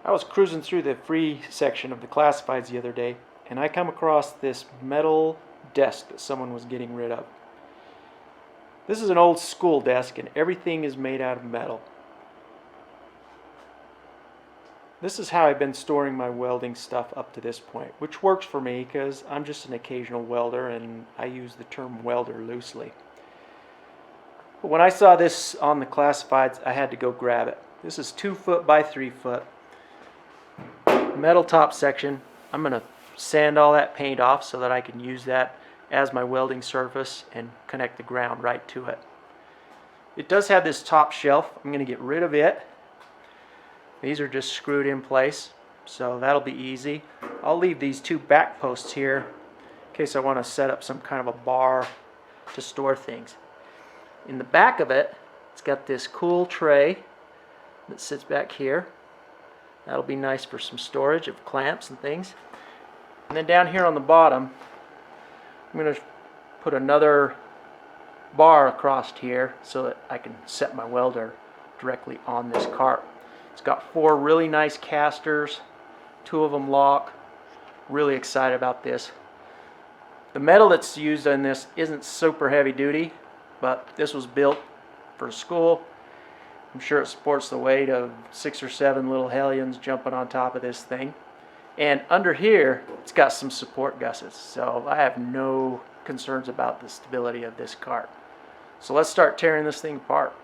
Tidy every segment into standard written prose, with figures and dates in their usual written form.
I was cruising through the free section of the classifieds the other day, and I come across this metal desk that someone was getting rid of. This is an old school desk, and everything is made out of metal. This is how I've been storing my welding stuff up to this point, which works for me because I'm just an occasional welder and I use the term welder loosely. But when I saw this on the classifieds, I had to go grab it. This is 2 foot by 3 foot metal top section. I'm going to sand all that paint off so that I can use that as my welding surface and connect the ground right to it. It does have this top shelf. I'm going to get rid of it. These are just screwed in place, so that'll be easy. I'll leave these 2 back posts here in case I want to set up some kind of a bar to store things. In the back of it, it's got this cool tray that sits back here. That'll be nice for some storage of clamps and things. And then down here on the bottom, I'm going to put another bar across here so that I can set my welder directly on this cart. It's got 4 really nice casters, 2 of them lock. Really excited about this. The metal that's used in this isn't super heavy duty, but this was built for school. I'm sure it supports the weight of 6 or 7 little hellions jumping on top of this thing. And under here, it's got some support gussets, so I have no concerns about the stability of this cart. So let's start tearing this thing apart.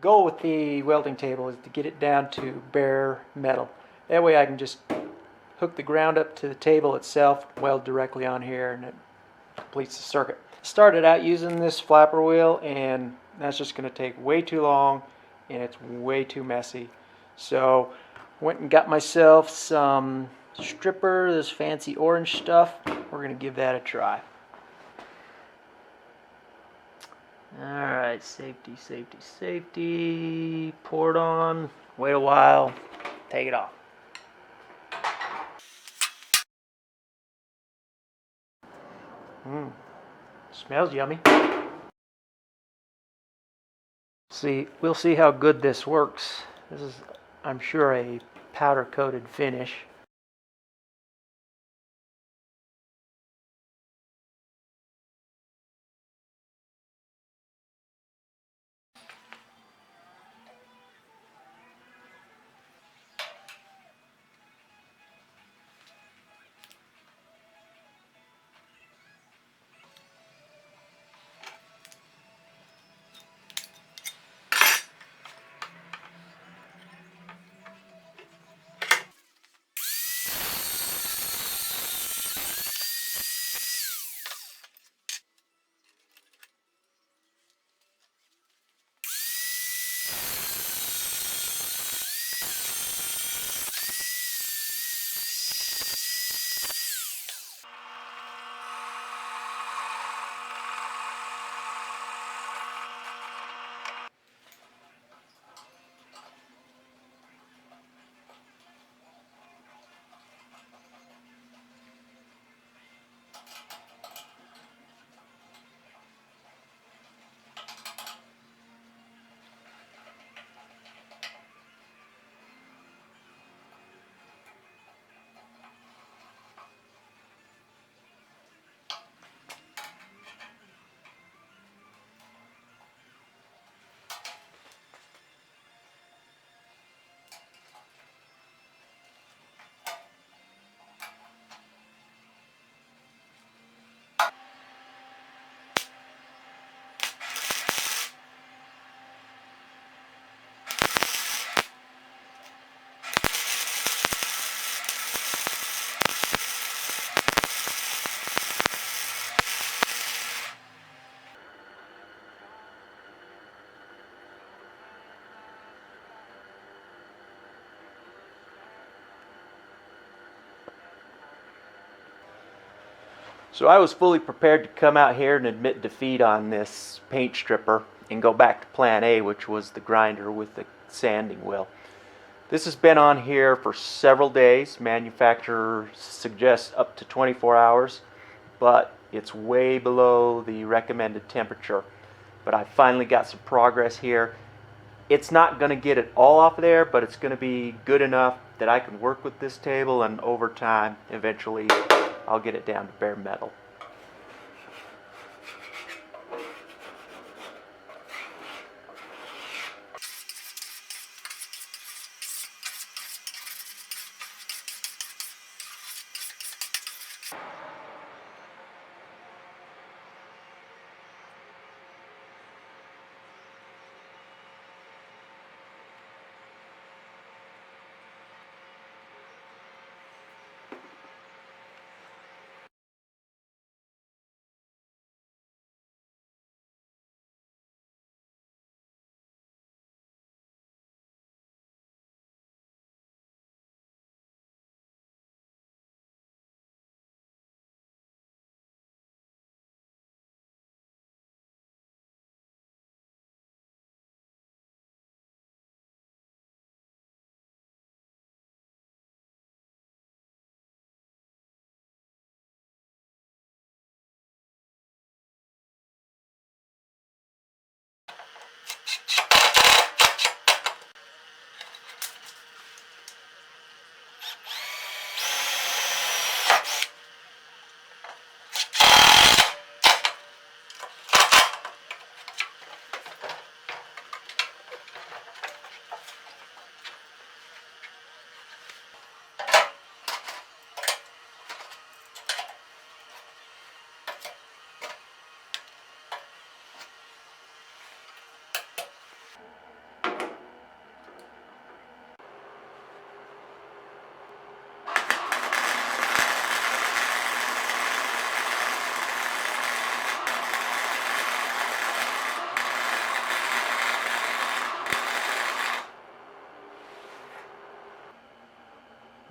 goal with the welding table is to get it down to bare metal. That way I can just hook the ground up to the table itself, weld directly on here, and it completes the circuit. Started out using this flapper wheel, and that's just going to take way too long, and it's way too messy. So went and got myself some stripper, this fancy orange stuff. We're going to give that a try. Alright, safety, safety, safety. Pour it on, wait a while, take it off. Smells yummy. We'll see how good this works. This is, I'm sure, a powder-coated finish. So I was fully prepared to come out here and admit defeat on this paint stripper and go back to plan A, which was the grinder with the sanding wheel. This has been on here for several days. Manufacturer suggests up to 24 hours, but it's way below the recommended temperature. But I finally got some progress here. It's not going to get it all off of there, but it's going to be good enough that I can work with this table, and over time, eventually, I'll get it down to bare metal.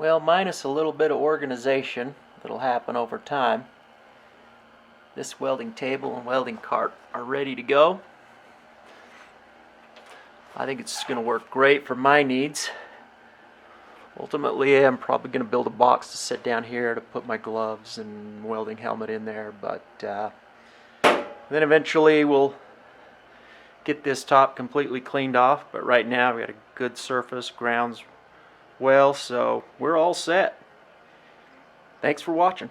Well, minus a little bit of organization that'll happen over time, this welding table and welding cart are ready to go. I think it's going to work great for my needs. Ultimately, I'm probably going to build a box to sit down here to put my gloves and welding helmet in there, but then eventually we'll get this top completely cleaned off. But right now we got a good surface, grounds well, so we're all set. Thanks for watching.